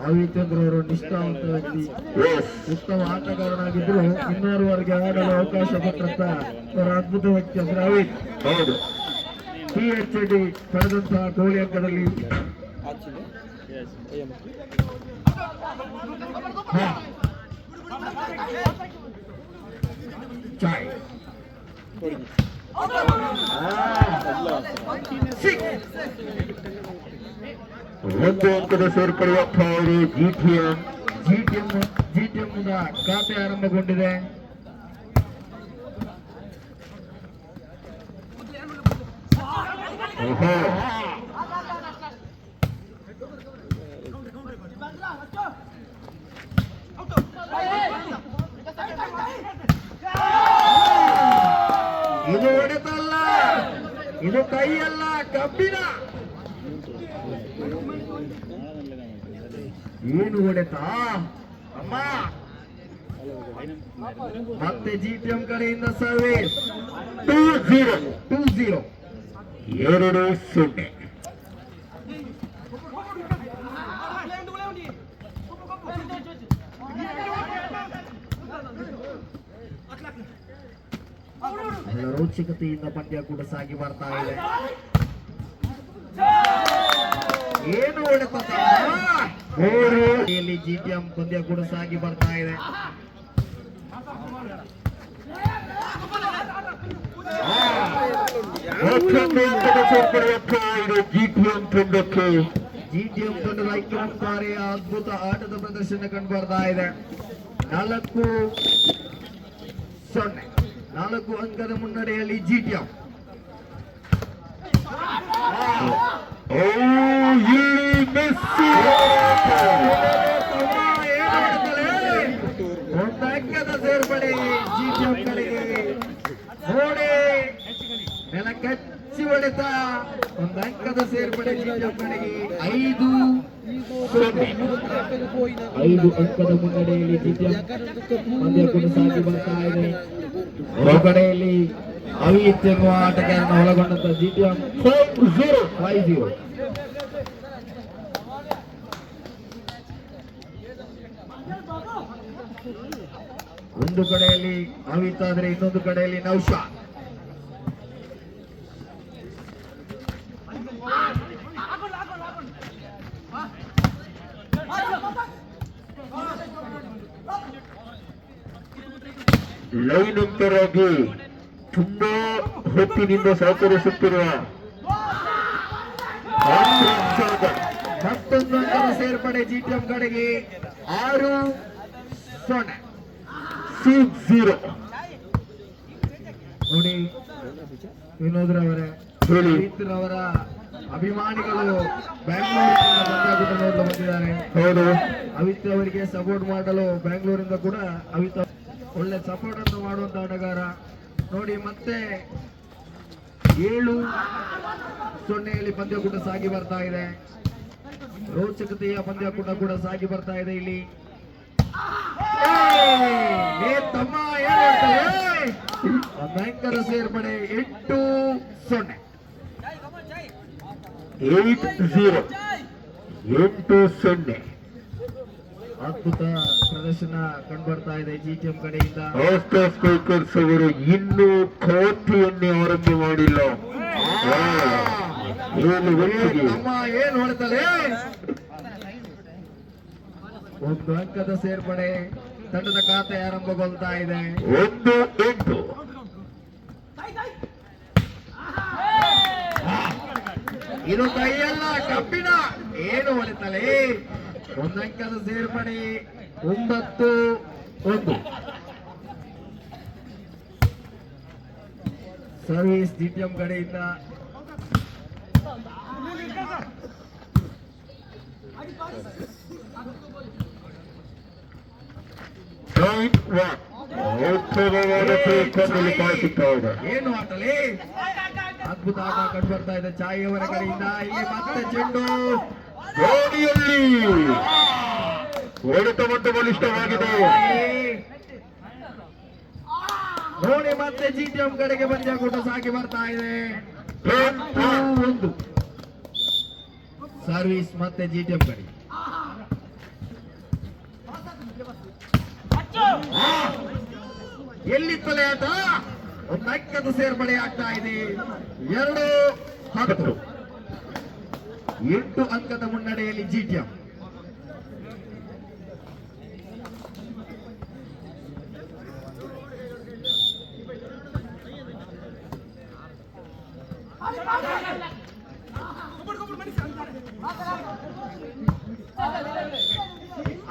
ರವಿಚಂದ್ರ ಅವರು ನಿಷ್ಠಾವಂತ ವ್ಯಕ್ತಿ, ಉತ್ತಮ ಆಟಗಾರನಾಗಿದ್ರು ಇನ್ನೋರ್ವರೆಗೆ ಆಡಲು ಅವಕಾಶ ಕೊಟ್ಟಂತ ಅವರ ಅದ್ಭುತ ವ್ಯಕ್ತಿ ಅಂದ್ರೆ ಅವಿತ್. ಹೌದು, PHD ಪಡೆದಂತಹ ಕೋಳಿ ಅಂಕದಲ್ಲಿ ಚಾಯ್ ಒಂದು ಅಂಕದ ಸೇರ್ಪಡೆಯಪ್ಪ ಅವರು ಜಿಟಿಎಂ ಖಾತೆ ಆರಂಭಗೊಂಡಿದೆ. ಇದು ಹೊಡೆತಲ್ಲ, ಇದು ಕೈಯಲ್ಲ, ಕಬ್ಬಿನ. ಏನು ಹೊಡೆತಾ ಅಮ್ಮ. ಮತ್ತೆ ಜಿಟಿಎಂ ಕಡೆಯಿಂದ ಸರ್ವಿಸ್ 2-0 2-0. ರೋಚಕತೆಯಿಂದ ಪಂದ್ಯ ಕೂಡ ಸಾಗಿ ಬರ್ತಾ ಇದೆ. ಏನು ಹೊಡೆತ ಜಿಟಿಎಂ ಪಂದ್ಯ ಕೂಡ ಸಾಗಿ ಬರ್ತಾ ಇದೆ. ಜಿಟಿಎಂ ತಂಡದ ಐಕ್ಯಮುಖಾರಿಯ ಅದ್ಭುತ ಆಟದ ಪ್ರದರ್ಶನ ಕಂಡು ಬರ್ತಾ ಇದೆ. 4 ಅಂಕದ ಮುನ್ನಡೆಯಲ್ಲಿ ಜಿಟಿಎಂ. ಒಂದು ಅಂಕದ ಸೇರ್ಪಡೆ ಜಿಟಿಎಂ ಕಡೆಗೆ. ನೋಡಿ ನೆಲ ಕಚ್ಚಿ ಹೊಡೆತ. ಒಂದು ಅಂಕದ ಸೇರ್ಪಡೆ ಜಿಟಿಎಂ ಕಡೆಗೆ. 5 ಅಂಕದ ಮುನ್ನಡೆಯಲ್ಲಿ ಜಿಟಿಎಂ ಪಂದ್ಯ ಕೂಡ ಸಾಗಿ ಬರ್ತಾ ಇದೆ. ಹೊರಗಡೆಯಲ್ಲಿ ಅವಿತ್ ಎನ್ನುವ ಆಟಗಾರನ ಒಳಗೊಂಡಂತ ಜಿಟಿಎಂ 5-0. ಒಂದು ಕಡೆಯಲ್ಲಿ ಅವಿತ್ ಆದ್ರೆ ಇನ್ನೊಂದು ಕಡೆಯಲ್ಲಿ ನೌಶಾದ್. ಲೈನ್ ಅಂತರಾಗಿ ತುಂಬಾ ಹೊತ್ತಿನಿಂದ ಸಹಕರಿಸುತ್ತಿರುವ ಮತ್ತೊಂದು ಅಂಕದ ಸೇರ್ಪಡೆ ಜಿಟಿಎಂ ಕಡೆಗೆ. 6-0. ನೋಡಿ ವಿನೋದ್ರವರೇ, ರವರ ಅಭಿಮಾನಿಗಳು ಬ್ಯಾಂಗ್ಳೂರಿನಿಂದ ಪಂದ್ಯ ನೋಡಲು ಬಂದಿದ್ದಾರೆ. ಹೌದು, ಅವಿತ್ ಅವರಿಗೆ ಸಪೋರ್ಟ್ ಮಾಡಲು ಬ್ಯಾಂಗ್ಳೂರಿಂದ ಕೂಡ ಅವಿತ್ ಒಳ್ಳೆ ಸಪೋರ್ಟ್ ಅನ್ನು ಮಾಡುವಂತ ಆಟಗಾರ. ನೋಡಿ ಮತ್ತೆ 7-0 ಪಂದ್ಯ ಕೂಡ ಸಾಗಿ ಬರ್ತಾ ಇದೆ. ರೋಚಕತೆಯ ಪಂದ್ಯ ಕೂಡ ಸಾಗಿ ಬರ್ತಾ ಇದೆ. ಇಲ್ಲಿ ತಮ್ಮ ಬ್ಯಾಂಕದ ಸೇರ್ಪಡೆ 8-0. 8-0. ಅದ್ಭುತ ಪ್ರದರ್ಶನ ಕಂಡುಬರ್ತಾ ಇದೆ ಜಿಟಿಎಂ ಕಡೆಯಿಂದ. ಸ್ಪೀಕರ್ಸ್ ಅವರು ಇನ್ನೂ ಖಾತೆಯನ್ನೇ ಆರಂಭ ಮಾಡಿಲ್ಲ. ಏನು ಹೊಡೆತಲೇ. ಒಂದು ಅಂಕದ ಸೇರ್ಪಡೆ ತಂಡದ ಖಾತೆ ಆರಂಭಗೊಳ್ತಾ ಇದೆ. 1-8. ಇದು ಕೈಯಲ್ಲ, ಕಬ್ಬಿನ. ಏನು ಹೊಡೆತಲೇ. ಒಂದು ಅಂಕದ ಸೇರ್ಪಡೆ 9-1. ಸರ್ವಿಸ್ ಜಿಟಿಎಂ ಕಡೆಯಿಂದ. ಏನು ಆಟಲೇ. ಅದ್ಭುತ ಆಟ ಕಂಡು ಬರ್ತಾ ಇದೆ ಚಾಯ್ ಅವರ ಕಡೆಯಿಂದ. ಇಲ್ಲಿ ಮತ್ತೆ ಚೆಂಡು ಗೋಣಿಯಲ್ಲಿ ಹೊಡೆತ ಮತ್ತು ಬಲಿಷ್ಠವಾಗಿದೆ. ನೋಡಿ ಮತ್ತೆ ಜಿಟಿಎಂ ಕಡೆಗೆ ಪಂದ್ಯ ಕೂಡ ಸಾಗಿ ಬರ್ತಾ ಇದೆ. 1 ಸರ್ವಿಸ್ ಮತ್ತೆ ಜಿಟಿಎಂ ಕಡೆ. ಎಲ್ಲಿ ತಲೆ ಆಟ ಒಂದು ಅಂಕದ ಸೇರ್ಪಡೆ ಆಗ್ತಾ ಇದೆ. 2-10 8 ಅಂಕದ ಮುನ್ನಡೆಯಲ್ಲಿ ಜಿಟಿಎಂ.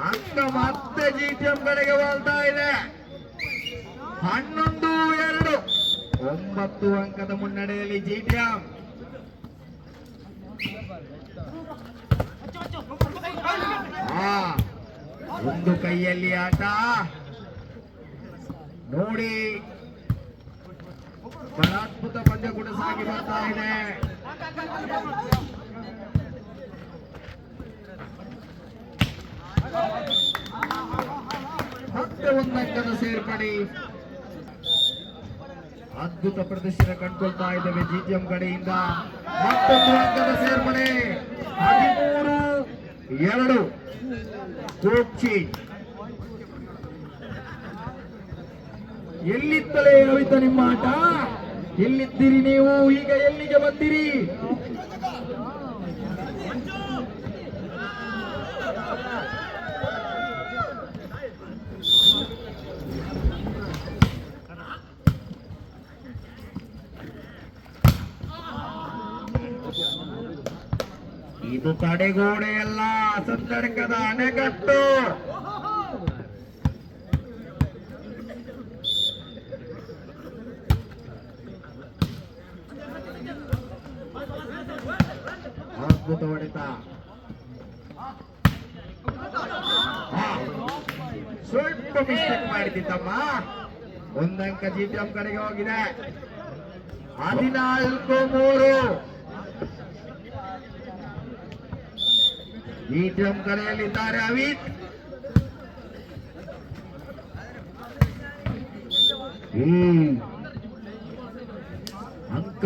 ಅಂಕ ಮತ್ತೆ ಜಿಟಿಎಂ ಕಡೆಗೆ ವಾಲ್ತಾ ಇದೆ. 11-2 9 ಅಂಕದ ಮುನ್ನಡೆಯಲ್ಲಿ ಜಿಟಿಎಂ. ಒಂದು ಕೈಯಲ್ಲಿ ಆಟ ನೋಡಿ, ಬಹಳ ಅದ್ಭುತ ಪಂದ್ಯ ಕೂಡ ಸಾಗಿ ಬರ್ತಾ ಇದೆ. ಮತ್ತೆ ಒಂದು ಅಂಕದ ಸೇರ್ಪಡೆ. ಅದ್ಭುತ ಪ್ರದರ್ಶನ ಕಂಡುಕೊಳ್ತಾ ಇದ್ದೇವೆ ಜಿಟಿಎಂ ಕಡೆಯಿಂದ. ಮತ್ತೊಂದು ಅಂಕದ ಸೇರ್ಪಡೆ. 13-2 ಕೋಚಿ. ಎಲ್ಲಿತ್ತಲೇ ಹೋಯ್ತ ನಿಮ್ಮ ಆಟ? ಎಲ್ಲಿದ್ದೀರಿ ನೀವು? ಈಗ ಎಲ್ಲಿಗೆ ಬಂದಿರಿ? ಇದು ತಡೆಗೋಡೆಯಲ್ಲ, ಸಂತರ್ಕದ ಅಣೆಕಟ್ಟು. ಅದ್ಭುತ ಹೊಡೆತ. ಸ್ವಲ್ಪ ಮಿಸ್ಟೇಕ್ ಮಾಡಿದ್ದಮ್ಮ. ಒಂದಂಕ ಜಿಟಿಎಂ ಕಡೆಗೆ ಹೋಗಿದೆ. 14-3 ಜಿಟಿಎಂ ಕಡೆಯಲ್ಲಿದ್ದಾರೆ ಅವಿತ್. ಅಂಕ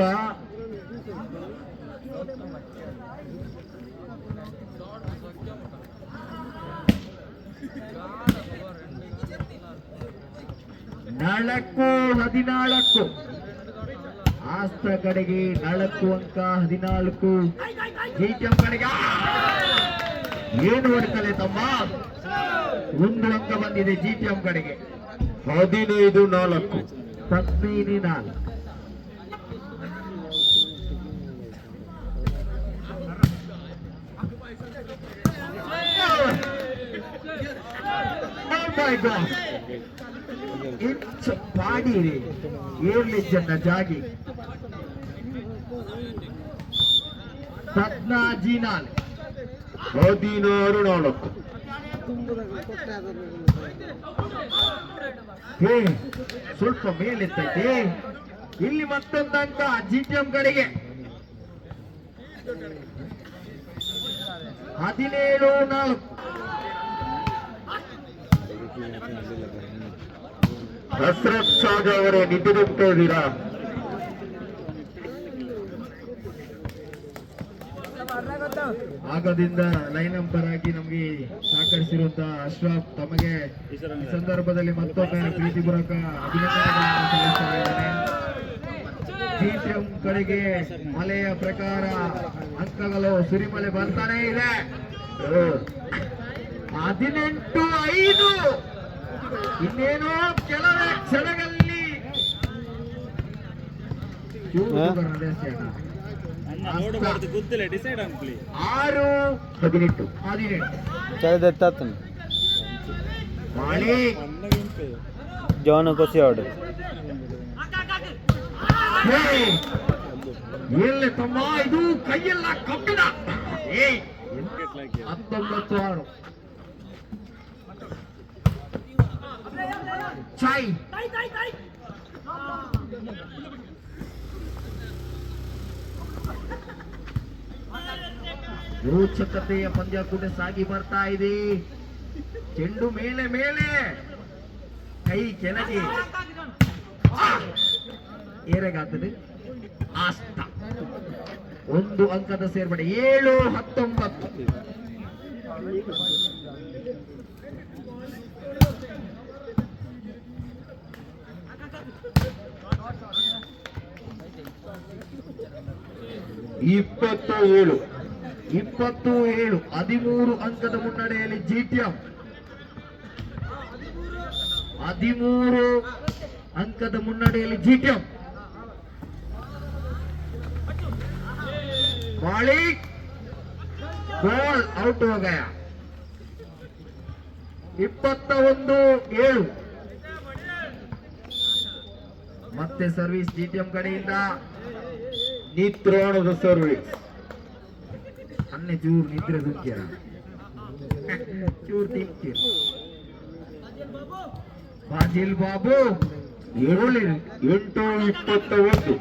ನಾಲ್ಕು 14 ಆಸ್ತ ಕಡೆಗೆ 4 ಅಂಕ 14 ಜಿಟಿಎಂ ಕಡೆಗೆ. ಏನು ಹೊಡಿತಲೆ ತಮ್ಮ? 1 ಅಂಕ ಬಂದಿದೆ ಜಿಟಿಎಂ ಕಡೆಗೆ. 15-4 15-4 ಇಂಚ ಪಾಡಿರಿ ಏರ್ಲಿಜ್ಜನ್ನ ಜಾಗಿ. 14-4 16-4 ಸ್ವಲ್ಪ ಮೇಲೆತ್ತೈತಿ. ಇಲ್ಲಿ ಮತ್ತೊಂದು ಅಂಕ ಜಿಟಿಎಂ ಕಡೆಗೆ. 17-4 ಹಸ್ರತ್ ಸಾಜ್ ಅವರೇ ನಿಂತಿರುತ್ತಾ ಇದ್ದೀರಾ? ಆಗದಿಂದ ಲೈನ್ ಅಂಪರ್ ಆಗಿ ನಮಗೆ ಸಹಕರಿಸಿರುವಂತಹ ಅಶ್ರಫ್ ತಮಗೆ ಈ ಸಂದರ್ಭದಲ್ಲಿ ಮತ್ತೊಮ್ಮೆ ಪ್ರೀತಿಪೂರ್ವಕ ಅಭಿನಂದನೆಗಳನ್ನು ಸಲ್ಲಿಸ್ತಾ ಇದ್ದೇನೆ. ಜಿಟಿಎಂ ಕಡೆಗೆ ಮಳೆಯ ಪ್ರಕಾರ ಅಂಕಗಳು ಸುರಿಮಳೆ ಬರ್ತಾನೆ ಇದೆ. 18-5 ಇನ್ನೇನೋ ಕೆಲವೇ ಕ್ಷಣಗಳಲ್ಲಿ 6-18 ಜೋನ್ ಕೊಸಿ ಆರ್ಡರ್ ಎಲ್ಲಿ ತಮ್ಮ ಇದು ಕೈಯೆಲ್ಲ ಕಬ್ಬಿಣ. 19-6 ಚಾಯ್ ರೋಚಕತೆಯ ಪಂದ್ಯ ಕೂಡ ಸಾಗಿ ಬರ್ತಾ ಇದೆ. ಚೆಂಡು ಮೇಲೆ ಮೇಲೆ, ಕೈ ಕೆಳಗೆ ಏರೆಗಾಗ್ತದೆ. ಆಸ್ತ 1 ಅಂಕದ ಸೇರ್ಪಡೆ. 7-19 ಇಪ್ಪತ್ತೇಳು 27 13 ಅಂಕದ ಮುನ್ನಡೆಯಲ್ಲಿ ಜಿಟಿಎಂ 13 अंकद मुन्नडेयल्लि ಜಿಟಿಎಂ मालिक बॉल आउट हो गया 21-7 ಮತ್ತೆ ಸರ್ವಿಸ್ ಜಿಟಿಎಂ ಕಡೆಯಿಂದ ನಿತ್ರಾಣದ ಸರ್ವಿಸ್ अन्य चूर निद्रे दुःख्य चूर तिंक्य ಬಾಜಿಲ್ ಬಾಬು 8-21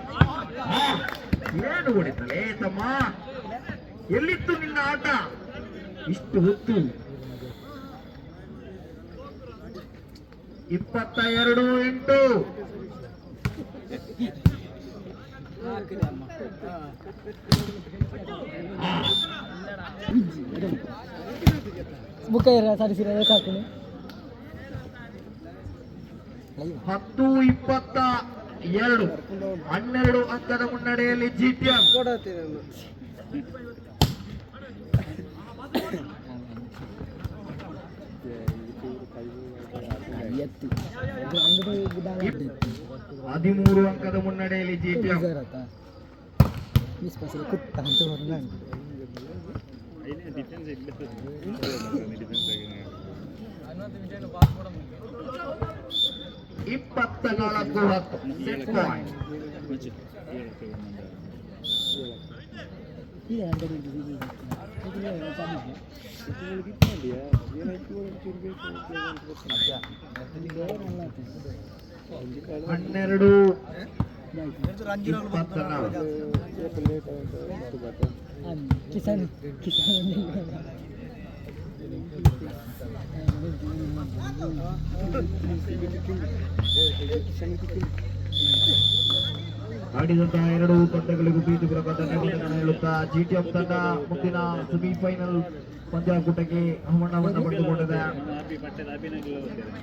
ಏನು ಹೊಡಿತಲೇ ತಮ್ಮ ಎಲ್ಲಿತ್ತು ನಿನ್ನ ಆಟ ಇಷ್ಟು ಹೊತ್ತು 22-8 ಬುಕ್ಕ ಸಾರಿ ಸೀರೆ ಸಾಕು 10-22 12 ಅಂಕದ ಮುನ್ನಡೆಯಲ್ಲಿ ಜಿಟಿಎಂ ಹದಿಮೂರು ಅಂಕದ ಮುನ್ನಡೆಯಲ್ಲಿ ಜಿಟಿಎಂ ಇಪ್ಪತ್ನಾಲ್ಕು 10 ಸೆಟ್ ಪಾಯಿಂಟ್ ಹನ್ನೆರಡು 24 ಕಿಸಾನ್ ಆಡಿದಂತಹ ಎರಡು ತಂಡಗಳಿಗೂ ಪ್ರೀತಿಪೂರ್ವಕ ಧನ್ಯವಾದಗಳನ್ನು ಹೇಳುತ್ತಾ ಜಿಟಿಎಂ ತಂಡ ಮುಂದಿನ ಸೆಮಿಫೈನಲ್ ಪಂದ್ಯಾಕೂಟಕ್ಕೆ ಆಹ್ವಾನವನ್ನು ಪಡೆದುಕೊಂಡಿದೆ.